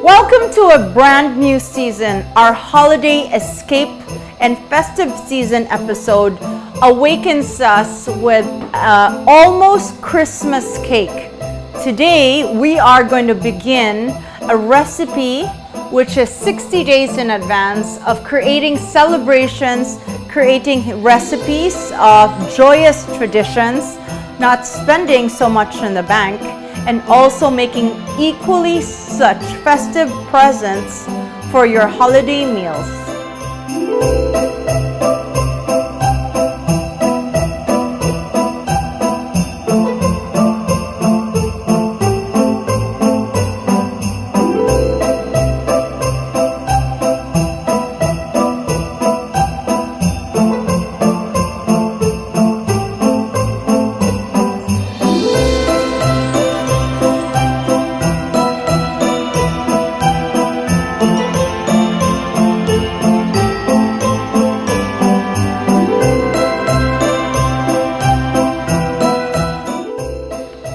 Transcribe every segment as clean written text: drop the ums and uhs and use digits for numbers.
Welcome to a brand new season. Our holiday escape and festive season episode awakens us with almost Christmas cake. Today we are going to begin a recipe which is 60 days in advance of creating celebrations, creating recipes of joyous traditions, not spending so much in the bank, and also making equally such festive presents for your holiday meals.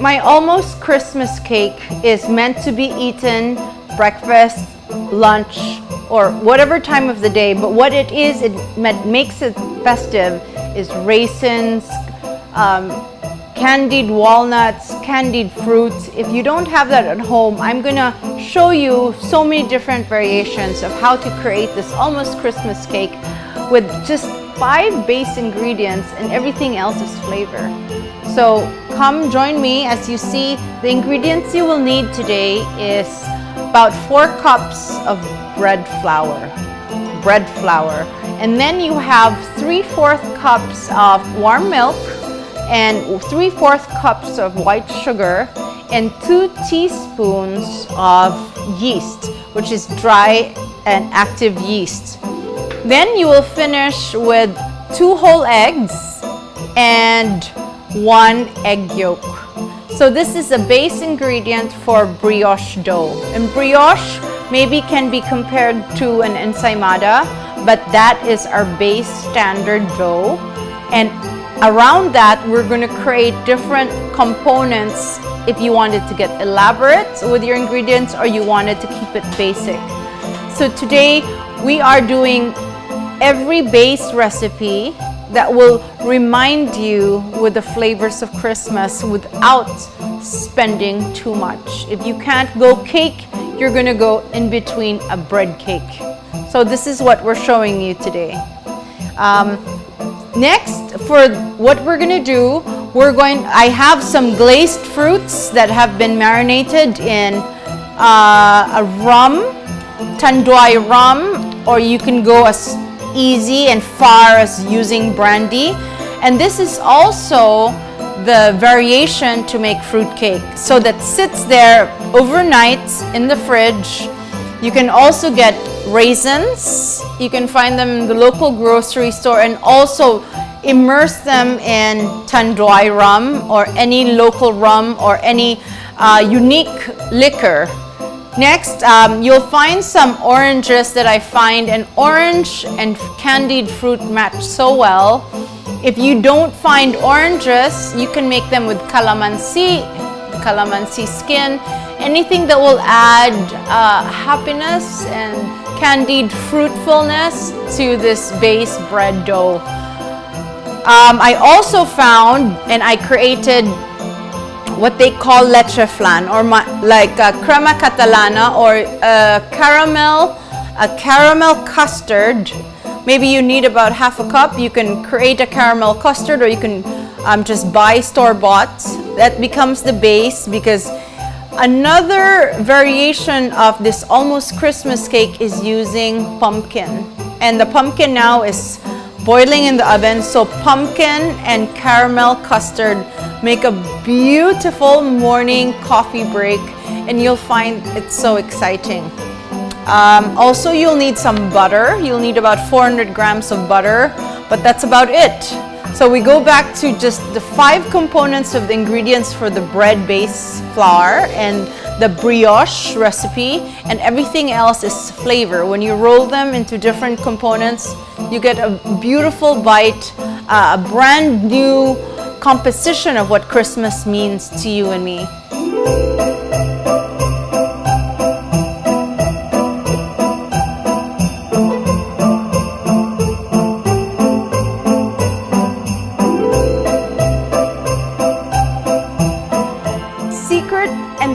My almost Christmas cake is meant to be eaten breakfast, lunch, or whatever time of the day. But what it is, it makes it festive, is raisins, candied walnuts, candied fruits. If you don't have that at home, I'm gonna show you so many different variations of how to create this almost Christmas cake with just 5 base ingredients and everything else is flavor. So come join me. As you see, the ingredients you will need today is about 4 cups of bread flour, and then you have 3/4 cups of warm milk and 3/4 cups of white sugar and 2 teaspoons of yeast, which is dry and active yeast. Then you will finish with 2 whole eggs and 1 egg yolk. So this is a base ingredient for brioche dough. And brioche maybe can be compared to an ensaymada, but that is our base standard dough. And around that, we're going to create different components if you wanted to get elaborate with your ingredients or you wanted to keep it basic. So today we are doing every base recipe that will remind you with the flavors of Christmas without spending too much. If you can't go cake, you're gonna go in between a bread cake. So this is what we're showing you today. Next, for what we're gonna do, I have some glazed fruits that have been marinated in a rum, tanduay rum, or you can go as easy and far as using brandy. And this is also the variation to make fruit cake. So that sits there overnight in the fridge. You can also get raisins. You can find them in the local grocery store and also immerse them in tanduay rum or any local rum or any unique liquor. Next, you'll find some oranges that I find, and orange and candied fruit match so well. If you don't find oranges, you can make them with calamansi skin, anything that will add happiness and candied fruitfulness to this base bread dough. I also found and I created what they call leche flan, or like crema catalana, or a caramel custard. Maybe you need about 1/2 cup. You can create a caramel custard, or you can just buy store-bought. That becomes the base, because another variation of this almost Christmas cake is using pumpkin. And the pumpkin now is boiling in the oven, so pumpkin and caramel custard make a beautiful morning coffee break, and you'll find it's so exciting. Also, you'll need some butter. You'll need about 400 grams of butter, but that's about it. So we go back to just the 5 components of the ingredients for the bread base flour and the brioche recipe, and everything else is flavor. When you roll them into different components, you get a beautiful bite, a brand new composition of what Christmas means to you and me.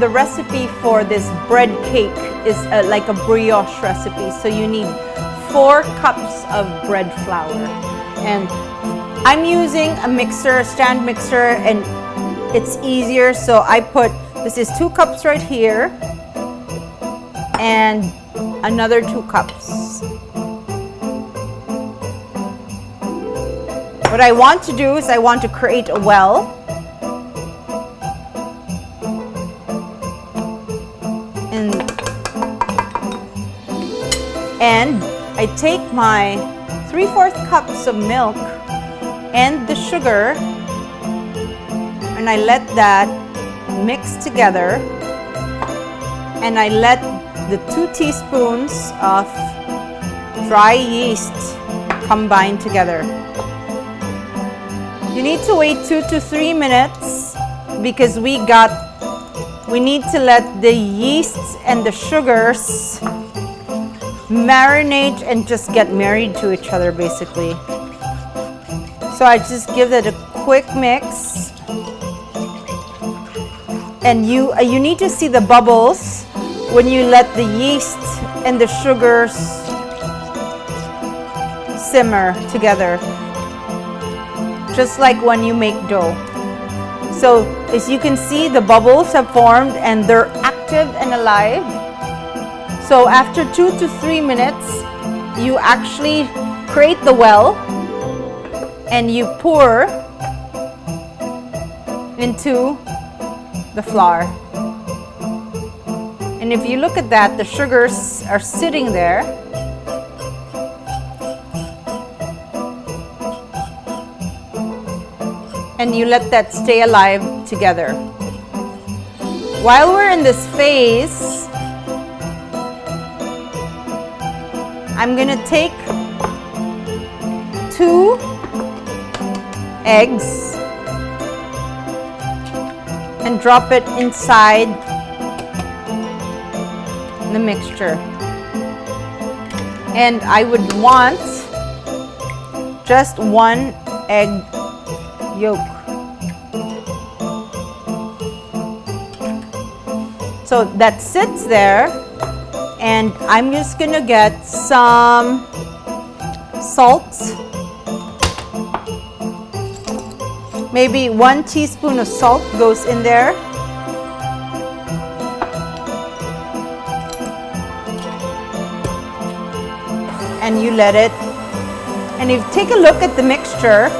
the recipe for this bread cake is like a brioche recipe. So you need 4 cups of bread flour. And I'm using a mixer, a stand mixer, and it's easier. So I put, this is 2 cups right here and another 2 cups. What I want to do is I want to create a well. And I take my 3/4 cups of milk and the sugar, and I let that mix together, and I let the 2 teaspoons of dry yeast combine together. You need to wait 2 to 3 minutes because we need to let the yeasts and the sugars marinate and just get married to each other basically. So I just give it a quick mix, and you need to see the bubbles when you let the yeast and the sugars simmer together, just like when you make dough. So as you can see, the bubbles have formed and they're active and alive. So after 2 to 3 minutes, you actually create the well and you pour into the flour. And if you look at that, the sugars are sitting there. And you let that stay alive together. While we're in this phase, I'm gonna take 2 eggs and drop it inside the mixture. And I would want just 1 egg yolk. So that sits there, and I'm just gonna get some salt, maybe 1 teaspoon of salt goes in there. And you let it, and if you take a look at the mixture,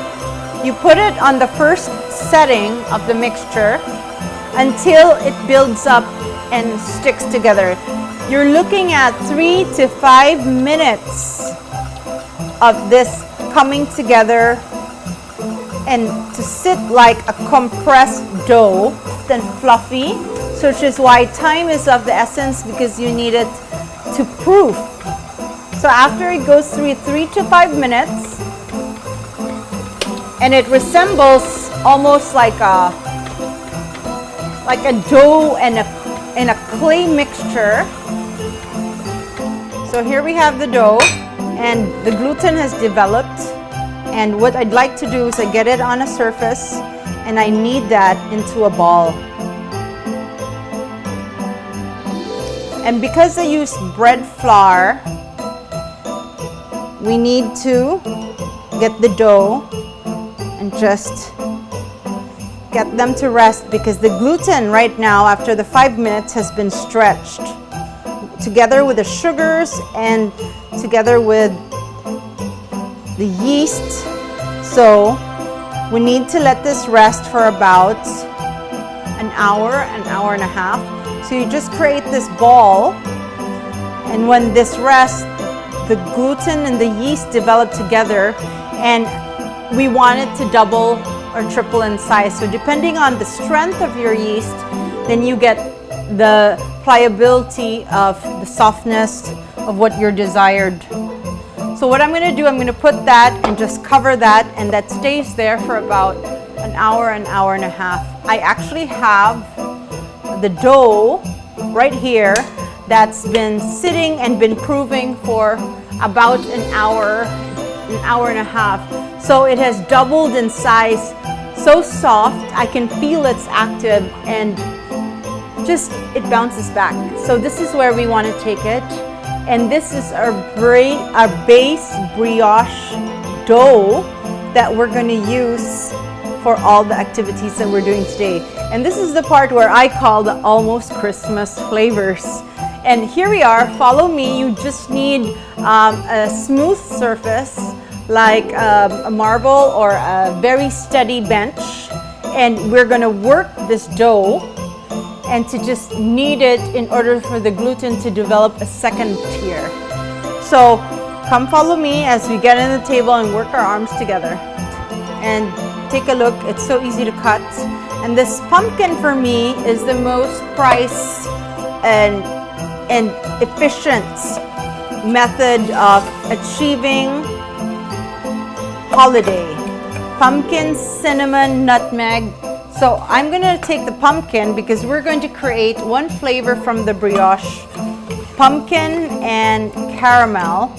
you put it on the first setting of the mixture until it builds up and sticks together. You're looking at 3 to 5 minutes of this coming together and to sit like a compressed dough, then fluffy. So which is why time is of the essence, because you need it to proof. So after it goes through 3 to 5 minutes, and it resembles almost like a dough and a clay mixture. So here we have the dough, and the gluten has developed. And what I'd like to do is I get it on a surface, and I knead that into a ball. And because I used bread flour, we need to get the dough and just get them to rest, because the gluten right now after the 5 minutes has been stretched together with the sugars and together with the yeast. So we need to let this rest for about an hour and a half. So you just create this ball, and when this rests, the gluten and the yeast develop together, and we want it to double or triple in size. So depending on the strength of your yeast, then you get the pliability of the softness of what you're desired. So what I'm going to do, I'm going to put that and just cover that, and that stays there for about an hour and a half. I actually have the dough right here that's been sitting and been proving for about an hour and a half. So it has doubled in size, so soft, I can feel it's active, and just it bounces back. So this is where we want to take it. And this is our base brioche dough that we're going to use for all the activities that we're doing today. And this is the part where I call the almost Christmas flavors. And here we are, follow me. You just need a smooth surface like a marble or a very steady bench. And we're gonna work this dough and to just knead it in order for the gluten to develop a second tier. So come follow me as we get in the table and work our arms together. And take a look, it's so easy to cut. And this pumpkin for me is the most price and efficient method of achieving holiday. Pumpkin, cinnamon, nutmeg. So I'm gonna take the pumpkin because we're going to create one flavor from the brioche, pumpkin and caramel.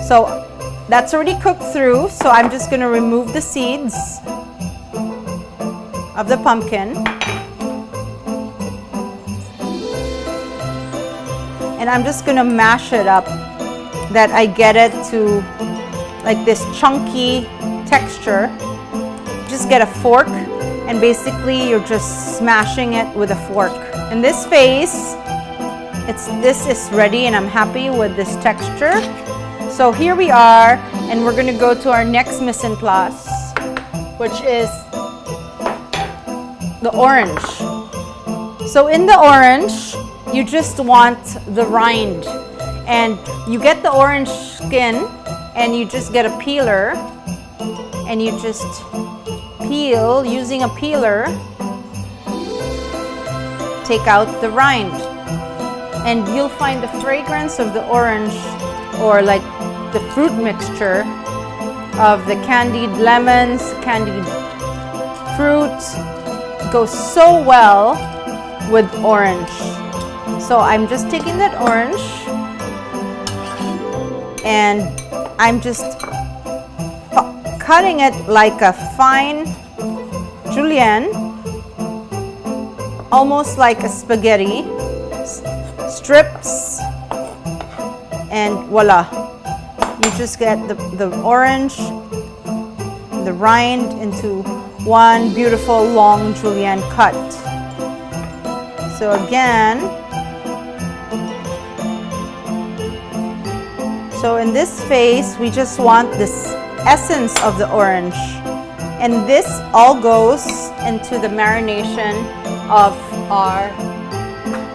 So that's already cooked through, so I'm just gonna remove the seeds of the pumpkin. And I'm just gonna mash it up that I get it to like this chunky texture. Just get a fork and basically you're just smashing it with a fork. In this phase, this is ready and I'm happy with this texture. So here we are, and we're gonna go to our next mise en place, which is the orange. So in the orange, you just want the rind. And you get the orange skin and you just get a peeler and you just peel using a peeler, take out the rind. And you'll find the fragrance of the orange or like the fruit mixture of the candied lemons, candied fruit goes so well with orange. So I'm just taking that orange and I'm just cutting it like a fine julienne, almost like a spaghetti, strips, and voila. You just get the orange, the rind into one beautiful long julienne cut. So again, so in this phase, we just want this essence of the orange. And this all goes into the marination of our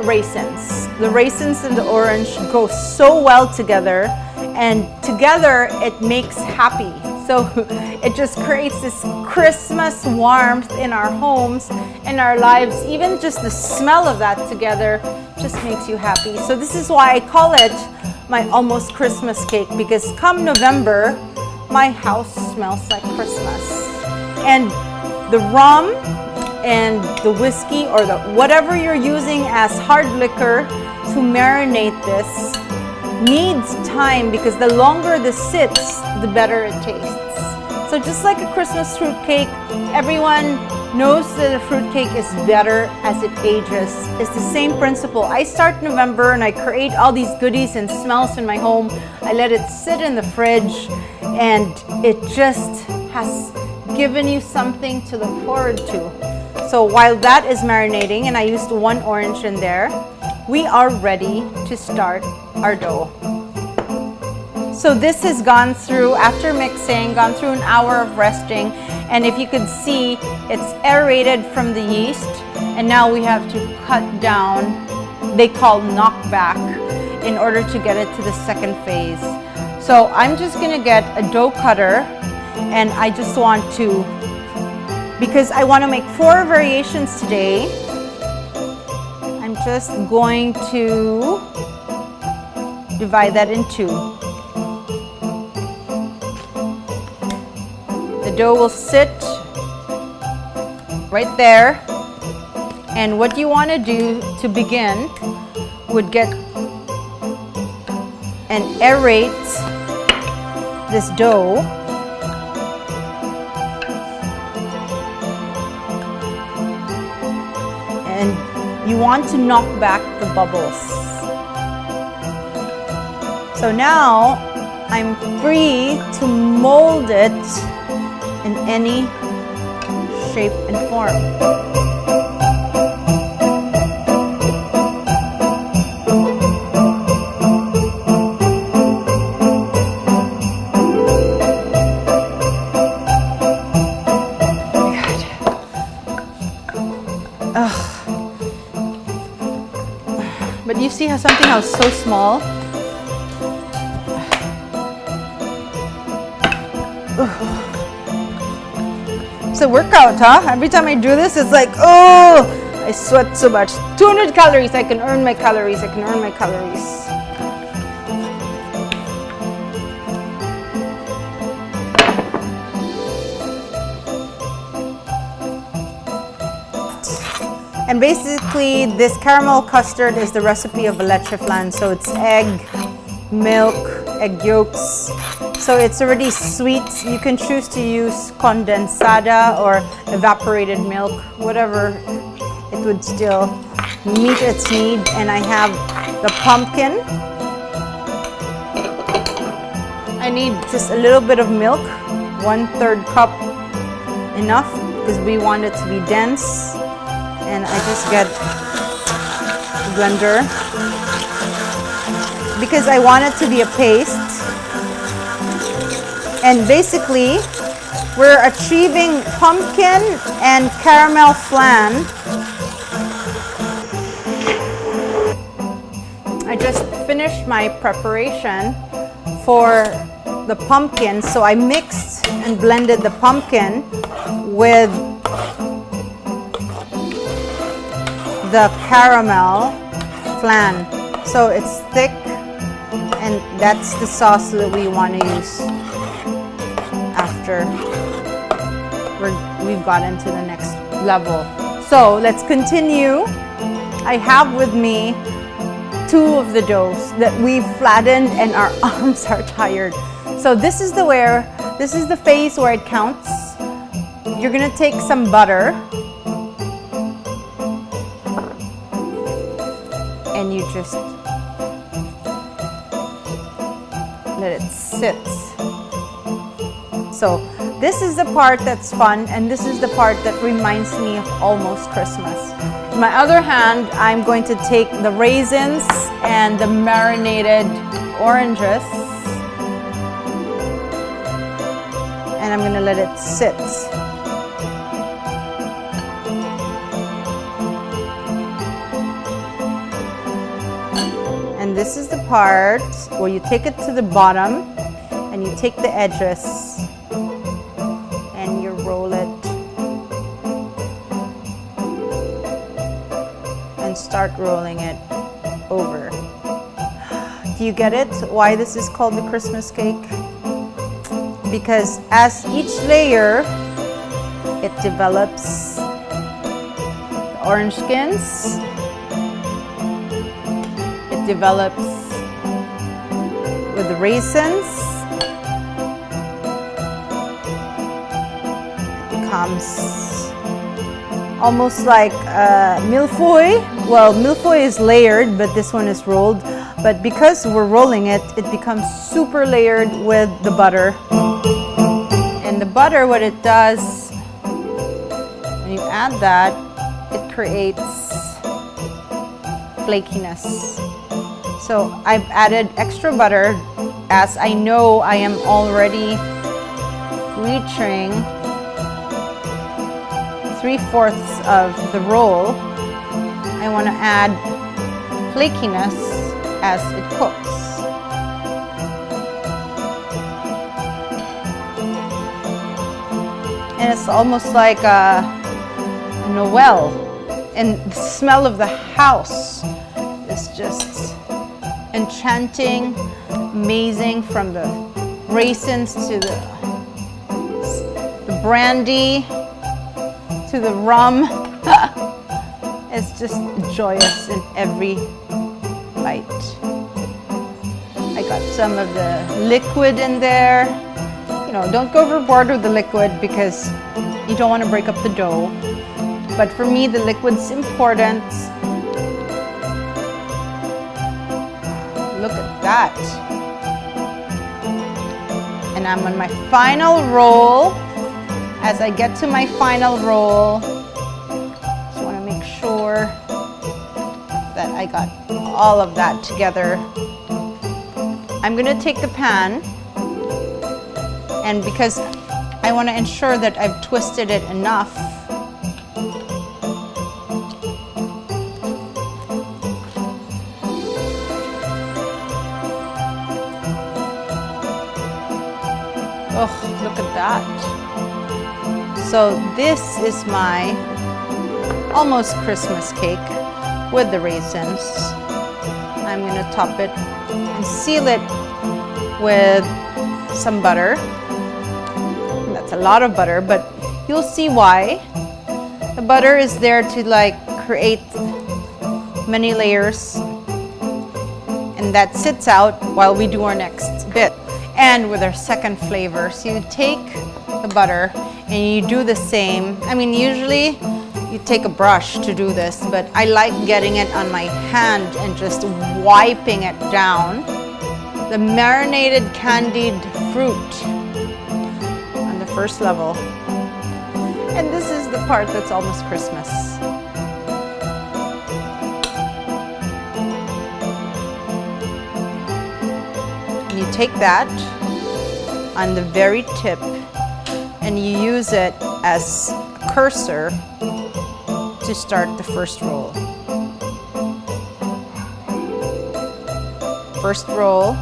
raisins. The raisins and the orange go so well together, and together it makes happy. So it just creates this Christmas warmth in our homes and our lives. Even just the smell of that together just makes you happy. So this is why I call it my almost Christmas cake, because come November, my house smells like Christmas. And the rum and the whiskey or the whatever you're using as hard liquor to marinate this needs time, because the longer this sits, the better it tastes. So just like a Christmas fruit cake, everyone knows that a fruit cake is better as it ages. It's the same principle. I start November and I create all these goodies and smells in my home. I let it sit in the fridge and it just has given you something to look forward to. So while that is marinating, and I used one orange in there, we are ready to start our dough. So this has gone through, after mixing, gone through an hour of resting, and if you could see, it's aerated from the yeast, and now we have to cut down, they call knockback, in order to get it to the second phase. So I'm just gonna get a dough cutter, and I just want to, because I want to make 4 variations today, I'm just going to divide that in 2. The dough will sit right there, and what you want to do to begin would get and aerate this dough. And You want to knock back the bubbles. So now I'm free to mold it in any shape and form. But you see how something else so small? It's a workout, huh? Every time I do this, it's like, oh, I sweat so much. 200 calories, I can earn my calories, I can earn my calories. And basically, this caramel custard is the recipe of a leche flan. So it's egg, milk, egg yolks. So it's already sweet. You can choose to use condensada or evaporated milk, whatever it would still meet its need. And I have the pumpkin. I need just a little bit of milk, 1/3 cup enough, because we want it to be dense. And I just get a blender because I want it to be a paste. And basically, we're achieving pumpkin and caramel flan. I just finished my preparation for the pumpkin, so I mixed and blended the pumpkin with the caramel flan. So it's thick, and that's the sauce that we want to use after we've gotten to the next level. So let's continue. I have with me 2 of the doughs that we've flattened, and our arms are tired. So this is the phase where it counts. You're gonna take some butter, and you just let it sit. So this is the part that's fun, and this is the part that reminds me of almost Christmas. In my other hand, I'm going to take the raisins and the marinated oranges, and I'm gonna let it sit. And this is the part where you take it to the bottom and you take the edges and you roll it and start rolling it over. Do you get it? Why this is called the Christmas cake? Because as each layer, it develops the orange skins, develops with the raisins, it becomes almost like millefeuille. Well, millefeuille is layered, but this one is rolled. But because we're rolling it, it becomes super layered with the butter. And the butter, what it does, when you add that, it creates flakiness. So I've added extra butter as I know I am already reaching 3/4 of the roll. I want to add flakiness as it cooks. And it's almost like a Noel, and the smell of the house is just enchanting, amazing, from the raisins to the brandy to the rum. It's just joyous in every bite. I got some of the liquid in there. You know, don't go overboard with the liquid because you don't want to break up the dough. But for me, the liquid's important. look at that. And I'm on my final roll. As I get to my final roll, just want to make sure that I got all of that together. I'm going to take the pan, and because I want to ensure that I've twisted it enough, oh, look at that. So this is my almost Christmas cake with the raisins. I'm going to top it and seal it with some butter. That's a lot of butter, but you'll see why. The butter is there to like create many layers, and that sits out while we do our next bit. And with our second flavor, so you take the butter and you do the same. I mean, usually you take a brush to do this, but I like getting it on my hand and just wiping it down. The marinated candied fruit on the first level. And this is the part that's almost Christmas. And you take that on the very tip and you use it as a cursor to start the first roll. First roll.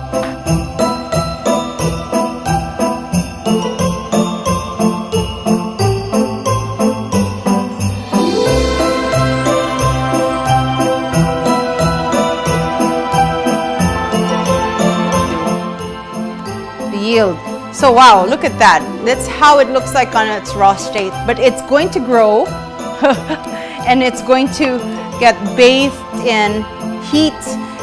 The yield. So wow, look at that. That's how it looks like on its raw state, but it's going to grow and it's going to get bathed in heat,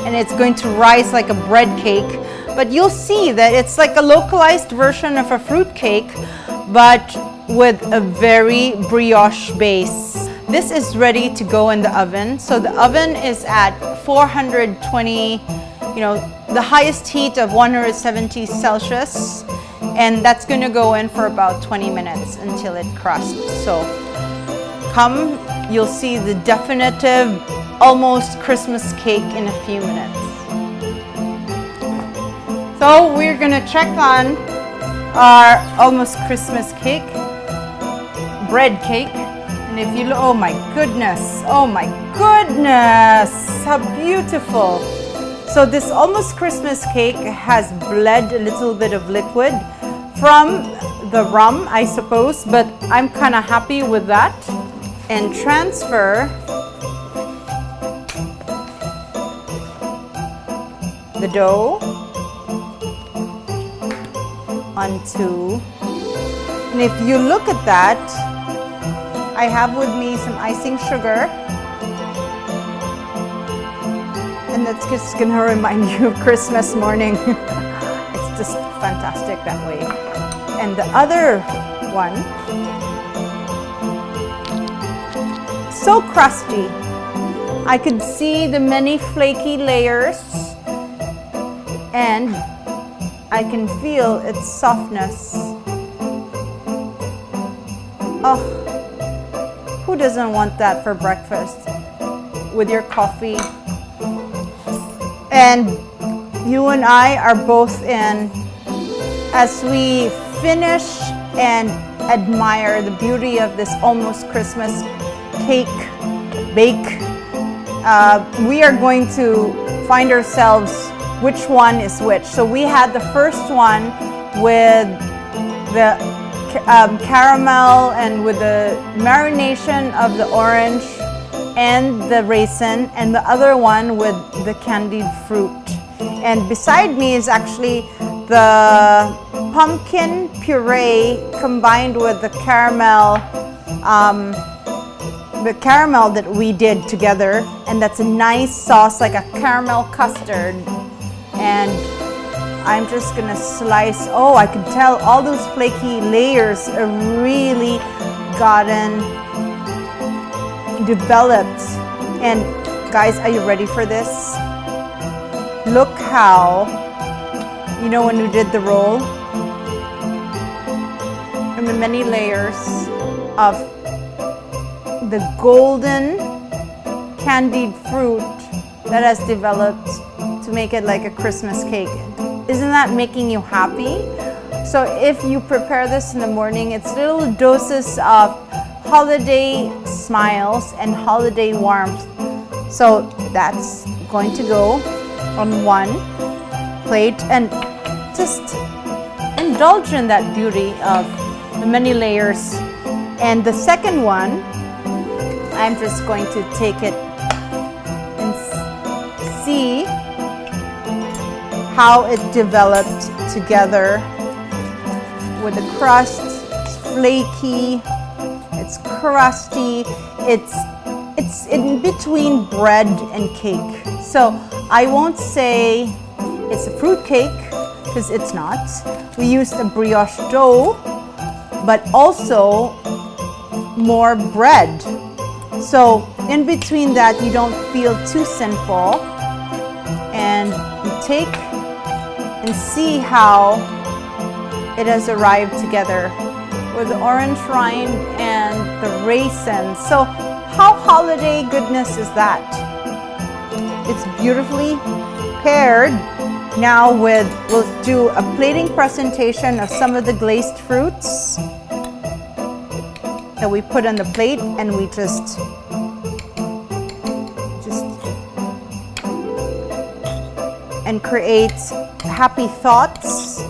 and it's going to rise like a bread cake. But you'll see that it's like a localized version of a fruit cake, but with a very brioche base. This is ready to go in the oven. So the oven is at 420, the highest heat of 170 Celsius. And that's going to go in for about 20 minutes until it crusts. So you'll see the definitive almost Christmas cake in a few minutes. So we're going to check on our almost Christmas cake, bread cake. And if you look, oh my goodness, how beautiful. So this almost Christmas cake has bled a little bit of liquid from the rum, I suppose, but I'm kind of happy with that. And transfer the dough onto, and if you look at that, I have with me some icing sugar, and that's just gonna remind you of Christmas morning. It's just fantastic that way. And the other one, so crusty. I could see the many flaky layers, and I can feel its softness. Oh, who doesn't want that for breakfast with your coffee? And you and I are both in, as we finish and admire the beauty of this almost Christmas cake bake, we are going to find ourselves which one is which. So we had the first one with the caramel and with the marination of the orange and the raisin, and the other one with the candied fruit. And beside me is actually the pumpkin puree combined with the caramel that we did together, and that's a nice sauce, like a caramel custard. And I'm just gonna slice. Oh, I can tell all those flaky layers are really gotten developed. And guys, are you ready for this? look how, you know, when we did the roll, and the many layers of the golden candied fruit that has developed to make it like a Christmas cake. Isn't that making you happy? So if you prepare this in the morning, it's little doses of holiday smiles and holiday warmth. So that's going to go on one plate, and just indulge in that beauty of the many layers. And the second one, I'm just going to take it and see how it developed together with the crust. It's flaky, it's crusty, it's in between bread and cake. So I won't say it's a fruit cake, because it's not. We used a brioche dough, but also more bread. So in between that, you don't feel too sinful, and you take and see how it has arrived together with the orange rind and the raisins. So how holiday goodness is that? It's beautifully paired. Now we'll do a plating presentation of some of the glazed fruits that we put on the plate, and we just and create happy thoughts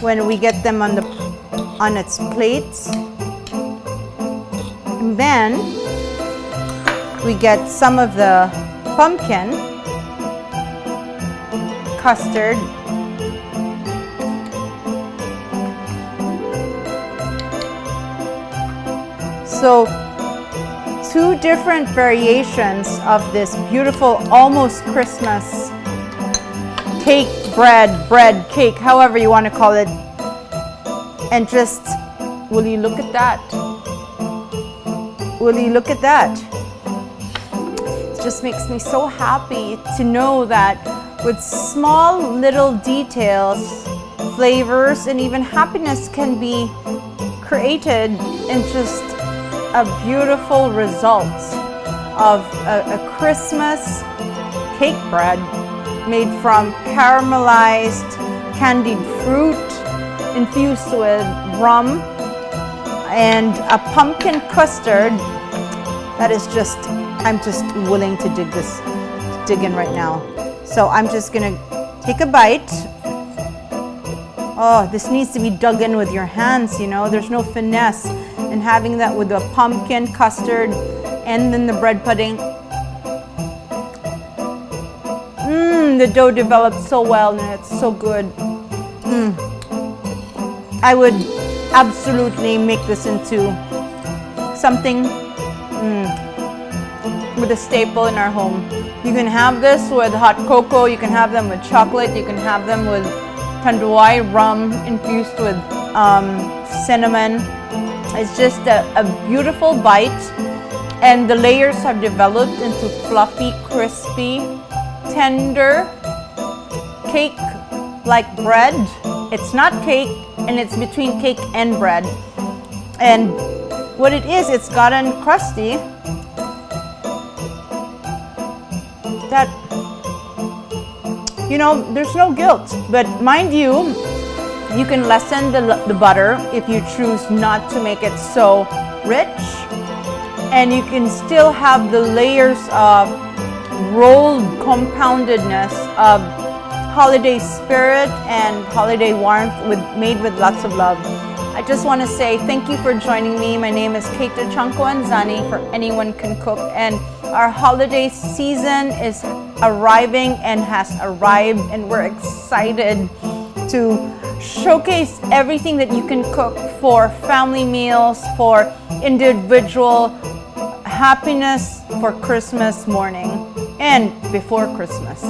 when we get them on its plate. And then we get some of the pumpkin custard. So two different variations of this beautiful almost Christmas cake, bread, cake, however you want to call it. And just, will you look at that? Will you look at that? It just makes me so happy to know that with small little details, flavors, and even happiness can be created in just a beautiful result of a Christmas cake bread made from caramelized candied fruit infused with rum and a pumpkin custard that is just, I'm just willing to dig in right now. So I'm just gonna take a bite. Oh, this needs to be dug in with your hands, you know, there's no finesse in having that with the pumpkin custard and then the bread pudding. The dough developed so well and it's so good. I would absolutely make this into something with a staple in our home. You can have this with hot cocoa, you can have them with chocolate, you can have them with tanduay rum infused with cinnamon. It's just a beautiful bite, and the layers have developed into fluffy, crispy, tender cake like bread. It's not cake, and it's between cake and bread. And what it is, it's gotten crusty. That, you know, there's no guilt. But mind you, you can lessen the butter if you choose not to make it so rich. And you can still have the layers of rolled compoundedness of holiday spirit and holiday warmth made with lots of love. I just want to say thank you for joining me. My name is Kate Anzani for Anyone Can Cook, and our holiday season is arriving and has arrived, and we're excited to showcase everything that you can cook for family meals, for individual happiness, for Christmas morning and before Christmas.